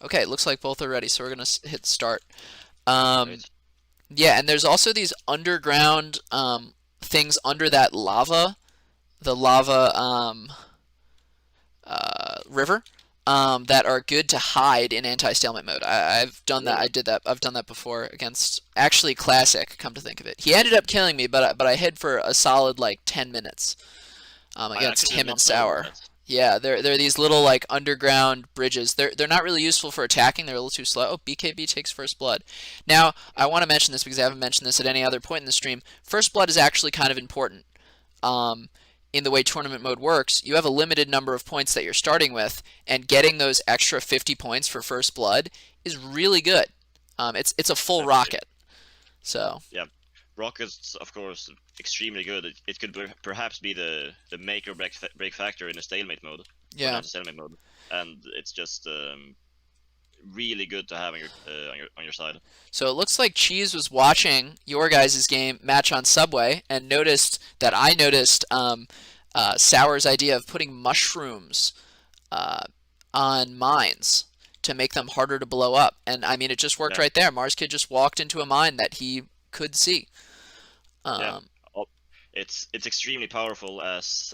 Okay, it looks like both are ready, so we're gonna hit start. Um, Great. yeah, and there's also these underground things under that lava, the lava river, that are good to hide in anti-stalemate mode. I've done that. I Really? did that. I've done that before against actually Classic. Come to think of it, he ended up killing me, but I hid for a solid like 10 minutes I against actually did him and not know Sour. that. Yeah, they're these little like underground bridges. They're not really useful for attacking. They're a little too slow. Oh, BkayB takes first blood. Now, I want to mention this because I haven't mentioned this at any other point in the stream. First blood is actually kind of important. Um, in the way tournament mode works, you have a limited number of points that you're starting with, and getting those extra 50 points for first blood is really good. It's a full Definitely. rocket. So, Yeah. Rocket's, of course, extremely good. It could perhaps be the make or break factor in a stalemate mode, or yeah. not a stalemate mode, and it's just really good to have on your side. So it looks like Cheese was watching your guys' game match on Subway and noticed that I noticed Sour's idea of putting mushrooms uh, on mines to make them harder to blow up. And I mean, it just worked Yeah, right there. MarsKid just walked into a mine that he could see. yeah. Um, Oh, it's extremely powerful as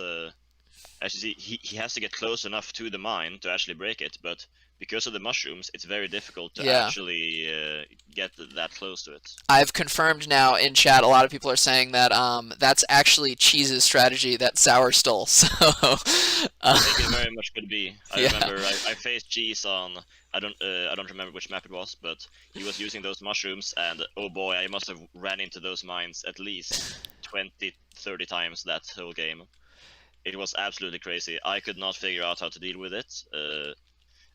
you see, he has to get close enough to the mine to actually break it, but because of the mushrooms, it's very difficult to yeah. actually get that close to it. I've confirmed now in chat. A lot of people are saying that that's actually Cheese's strategy that Sour stole. So, I think it uh, very much could be. I yeah, remember I faced Cheese on I don't remember which map it was, but he was using those mushrooms, and oh boy, I must have ran into those mines at least 20, 30 times that whole game. It was absolutely crazy. I could not figure out how to deal with it.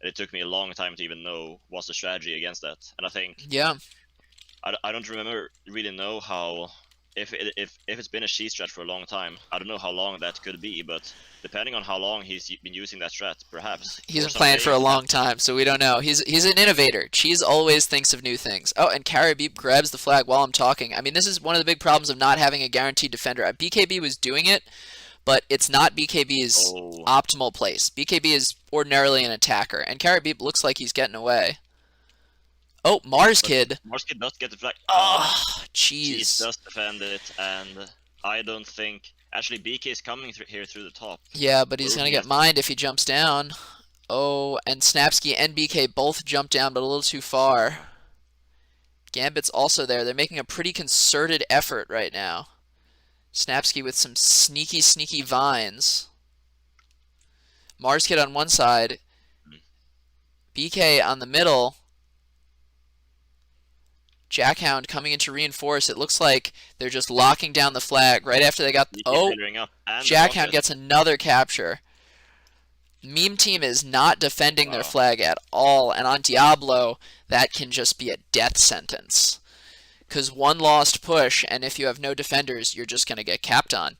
It took me a long time to even know what's the strategy against that. And I think yeah. I don't remember really know how if it's been a she strat for a long time. I don't know how long that could be, but depending on how long he's been using that strat, perhaps He's for been some playing for a games that long time, so we don't know. He's an innovator. Cheese always thinks of new things. Oh, and CarrierBweep grabs the flag while I'm talking. I mean, this is one of the big problems of not having a guaranteed defender. BkayB was doing it, but it's not BkayB's oh optimal place. BkayB is ordinarily an attacker, and CarrierBweep looks like he's getting away. Oh, but MarsKid. MarsKid does get the flag. Ah, Oh, Cheese cheese. does defend it, and I don't think actually BK is coming here through the top. Yeah, but he's Will gonna he? get mined if he jumps down. Oh, and Snapski and BK both jump down, but a little too far. Gambit's also there. They're making a pretty concerted effort right now. Snapski with some sneaky, sneaky vines. MarsKid on one side, BK on the middle. Jackhound coming in to reinforce. It looks like they're just locking down the flag right after they got. BK Oh, clearing up and the Jackhound rocket. gets another capture. Meme Team is not defending their Wow. flag at all, and on Diablo, that can just be a death sentence. Because one lost push, and if you have no defenders, you're just going to get capped on.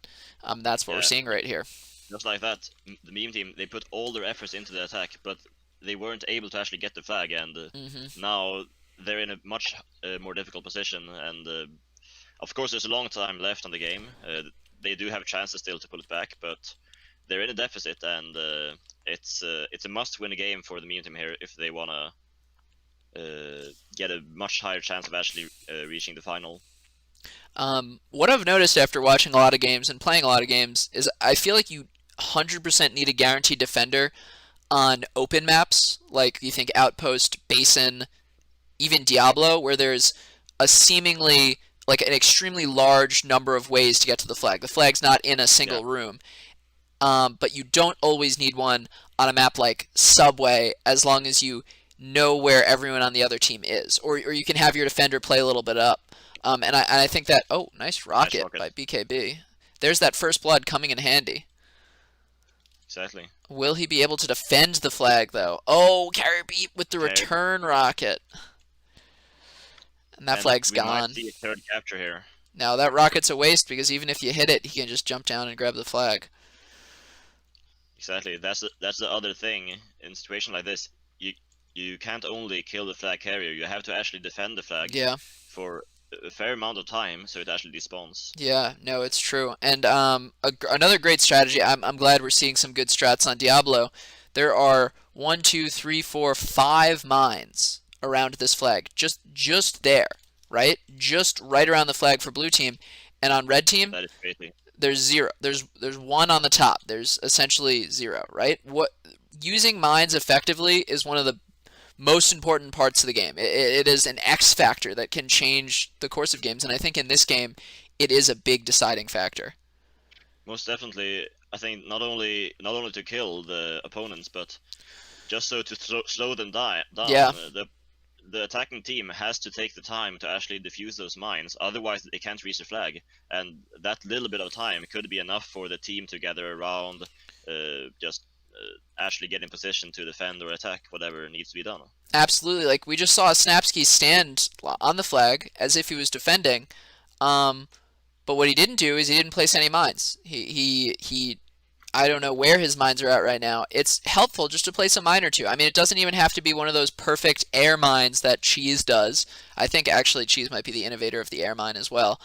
That's what we're Yeah. seeing right here. Just like that, the meme team, they put all their efforts into the attack, but they weren't able to actually get the flag, and Hmm. now they're in a much more difficult position. And of course, there's a long time left on the game. They do have chances still to pull it back, but they're in a deficit, and it's a must-win game for the meme team here if they wanna get a much higher chance of actually reaching the final. What I've noticed after watching a lot of games and playing a lot of games is I feel like you 100% need a guaranteed defender on open maps, like you think Outpost, Basin, even Diablo, where there's a seemingly like an extremely large number of ways to get to the flag. The flag's not in a Yeah, single room, but you don't always need one on a map like Subway as long as you know where everyone on the other team is, or you can have your defender play a little bit up. And I think that oh, nice nice rocket rocket. by BkayB. There's that first blood coming in handy. Exactly. Will he be able to defend the flag though? Oh, CarrierBweep with the Okay, return rocket, and that and flag's we might gone. see a third capture here. Now that rocket's a waste because even if you hit it, he can just jump down and grab the flag. Exactly. That's the other thing in a situation like this. You can't only kill the flag carrier. You have to actually defend the flag Yeah, for a fair amount of time so it actually despawns. yeah, no, it's true. And another great strategy. I'm glad we're seeing some good strats on Diablo. There are 1, 2, 3, 4, 5 mines around this flag. Just there, right? Just right around the flag for blue team. And on red team, That is crazy. there's 0. There's 1 on the top. There's essentially 0, right? What using mines effectively is one of the most important parts of the game. It is an X factor that can change the course of games, and I think in this game, it is a big deciding factor. Most definitely, I think not only to kill the opponents, but just so to slow them down. Yeah. The attacking team has to take the time to actually defuse those mines, otherwise they can't reach the flag. And that little bit of time could be enough for the team to gather around, actually get in position to defend or attack whatever needs to be done. Absolutely. Like, we just saw Snapski stand on the flag as if he was defending, but what he didn't do is he didn't place any mines. He I don't know where his mines are at right now. It's helpful just to place a mine or two. I mean, it doesn't even have to be one of those perfect air mines that Cheesse does. I think actually Cheesse might be the innovator of the air mine as well.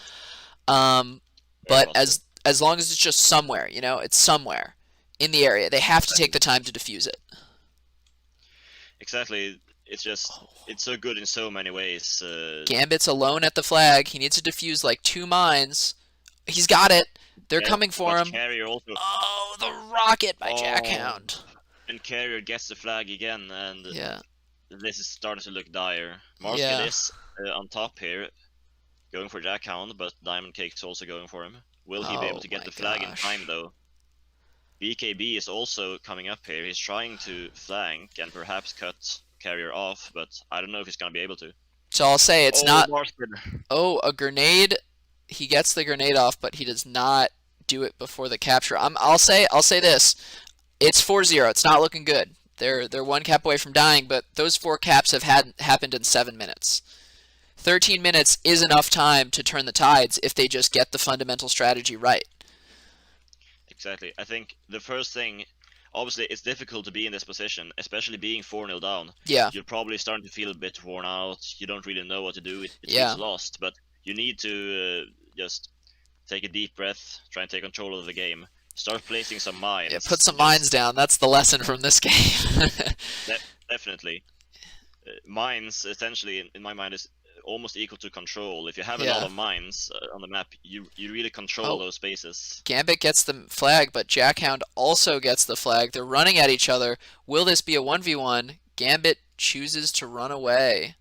But as long as it's just somewhere, you know, it's somewhere in the area, they have to take the time to defuse it. Exactly. It's just, it's so good in so many ways. Gambit's alone at the flag. He needs to defuse like 2 mines. He's got it. They're coming for him. Carrier also... Oh, the rocket by Jackhound. And Carrier gets the flag again, and this is starting to look dire. MarsKid is on top here, going for Jackhound, but Diamond Cake's also going for him. Will he be able to get the flag in time, though? BkayB is also coming up here. He's trying to flank and perhaps cut Carrier off, but I don't know if he's going to be able to. So I'll say it's not... MarsKid. Oh, a grenade. He gets the grenade off, but he does not do it before the capture. I'll say this. It's 4-0. It's not looking good. They're 1 cap away from dying, but those 4 caps have happened in 7 minutes. 13 minutes is enough time to turn the tides if they just get the fundamental strategy right. Exactly. I think the first thing, obviously, it's difficult to be in this position, especially being 4-0 down. Yeah. You're probably starting to feel a bit worn out. You don't really know what to do. It feels lost, but you need to just take a deep breath, try and take control of the game. Start placing some mines. Yeah, put some mines down. That's the lesson from this game. Definitely. Mines, essentially, in my mind, is almost equal to control. If you have a lot of mines on the map, you really control those spaces. Gambit gets the flag, but Jackhound also gets the flag. They're running at each other. Will this be a 1v1? Gambit chooses to run away.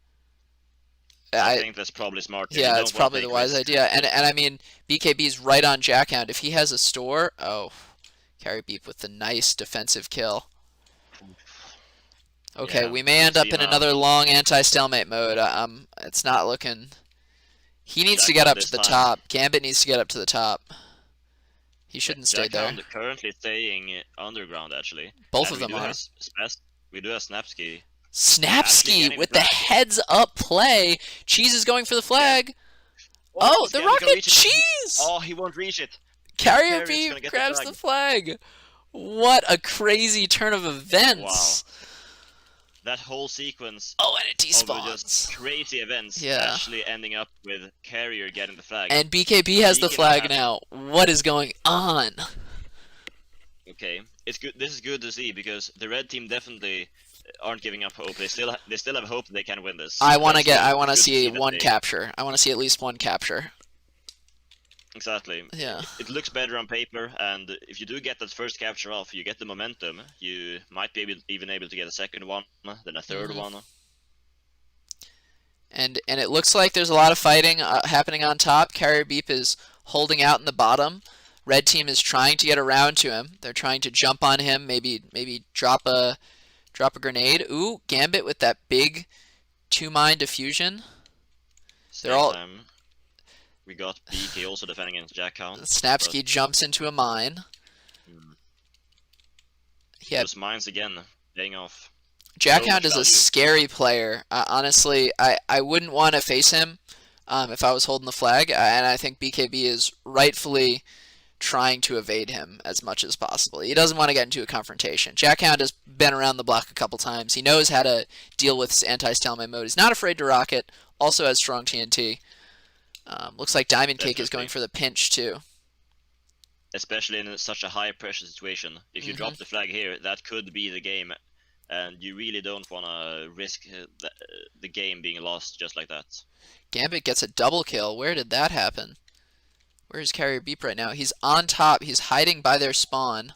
I think that's probably smart. Yeah, it's probably the wise idea. And I mean, BkayB's right on Jackhound. If he has a store... Oh, CarrierBweep with the nice defensive kill. Okay, we may end up in another long anti-stalemate mode. It's not looking... He needs to get up to the top. Gambit needs to get up to the top. He shouldn't stay there. Currently staying underground, actually. Both of them are. We do have Snapski. Snapski with the heads-up play. Cheesse is going for the flag. Oh, the rocket Cheesse! Oh, he won't reach it. CarrierBweep grabs the flag. What a crazy turn of events. Wow. That whole sequence and it of just crazy events actually ending up with Carrier getting the flag. And BkayB has the flag now. What is going on? Okay, it's good. This is good to see because the red team definitely aren't giving up hope. They still have hope that they can win this. I want to see 1 capture. I want to see at least 1 capture. Exactly. Yeah. It looks better on paper, and if you do get that first capture off, you get the momentum. You might be even able to get a second one, then a third one. And it looks like there's a lot of fighting happening on top. CarrierBweep is holding out in the bottom. Red team is trying to get around to him. They're trying to jump on him, maybe drop a grenade. Ooh, Gambit with that big 2-mine diffusion. They're all... We got BK also defending against Jackhound. Snapski jumps into a mine. Those mines again, paying off. Jackhound is a scary player. Honestly, I wouldn't want to face him if I was holding the flag, and I think BkayB is rightfully trying to evade him as much as possible. He doesn't want to get into a confrontation. Jackhound has been around the block a couple times. He knows how to deal with anti-stalemate mode. He's not afraid to rocket, also has strong TNT. Looks like Diamond Cake is going for the pinch, too. especially in such a high pressure situation. If you drop the flag here, that could be the game, and you really don't want to risk the game being lost just like that. Gambit gets a double kill. Where did that happen? Where's CarrierBweep right now? He's on top. He's hiding by their spawn.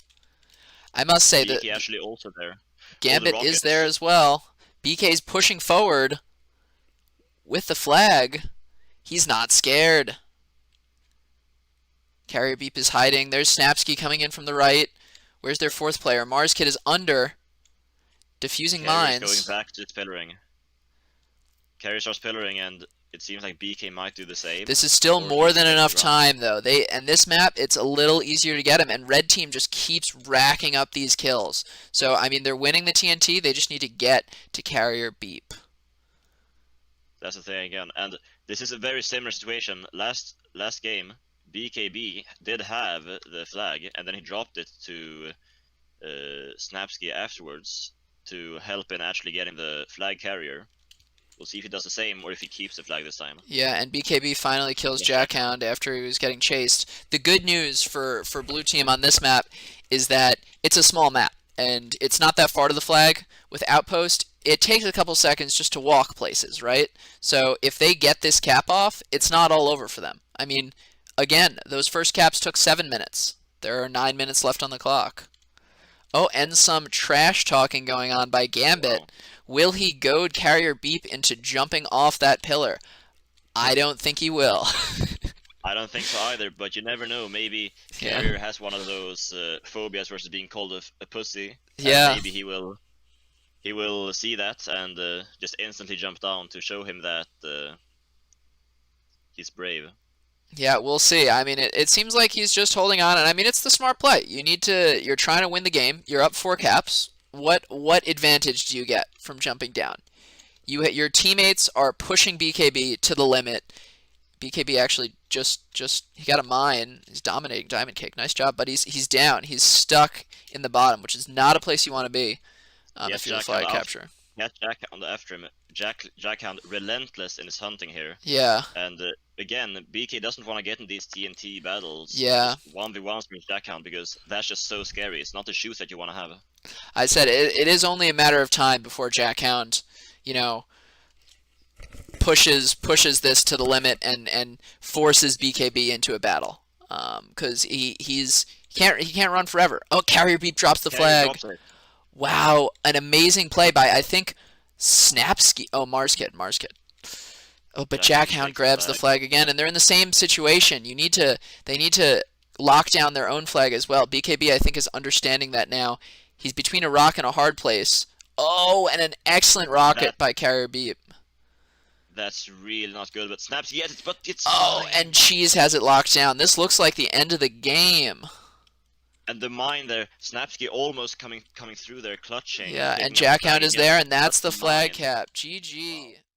I must say that actually also there. Gambit is there as well. BK's pushing forward with the flag. He's not scared. CarrierBweep is hiding. There's Snapski coming in from the right. Where's their fourth player? MarsKid is under. Diffusing mines. Going back to pillaring. Carrier starts pillaring, and it seems like BK might do the same. This is still more than enough time, though. And this map, it's a little easier to get him, and red team just keeps racking up these kills. So, I mean, they're winning the TNT. They just need to get to CarrierBweep. That's the thing again, and this is a very similar situation. Last game, BkayB did have the flag, and then he dropped it to Snapski afterwards to help in actually getting the flag carrier. We'll see if he does the same or if he keeps the flag this time. Yeah, and BkayB finally kills Jackhound after he was getting chased. The good news for blue team on this map is that it's a small map, and it's not that far to the flag. With Outpost, it takes a couple seconds just to walk places, right? So if they get this cap off, it's not all over for them. I mean, again, those first caps took 7 minutes. There are 9 minutes left on the clock. Oh, and some trash talking going on by Gambit. Wow. Will he goad CarrierBweep into jumping off that pillar? I don't think he will. I don't think so either, but you never know. Maybe Carrier has one of those phobias versus being called a pussy. Yeah. Maybe he will see that and just instantly jump down to show him that he's brave. Yeah, we'll see. I mean, it seems like he's just holding on, and I mean, it's the smart play. You're trying to win the game. You're up 4 caps. What advantage do you get from jumping down? Your teammates are pushing BkayB to the limit. BkayB actually just he got a mine. He's dominating Diamond Cake. Nice job, but he's down. He's stuck in the bottom, which is not a place you want to be if you're the flag capture. Yeah, Jackhound after him. Jackhound relentless in his hunting here. Yeah. And again, BK doesn't want to get in these TNT battles. Yeah. 1v1s with Jackhound because that's just so scary. It's not the shoes that you want to have. I said it is only a matter of time before Jackhound, you know, pushes this to the limit and forces BkayB into a battle. Because he can't run forever. Oh, CarrierBweep drops the flag. Wow, an amazing play by, I think, Snapski. Oh, MarsKid. Oh, but Jackhound grabs the flag again, and they're in the same situation. They need to lock down their own flag as well. BkayB, I think, is understanding that now. He's between a rock and a hard place. Oh, and an excellent rocket by CarrierBweep. That's really not good, but Snapski gets it, but it's fine. And Cheesse has it locked down. This looks like the end of the game. And the mine there, Snapski almost coming through there, clutching. Yeah, and Jackhound is there, and that's the flag cap. GG.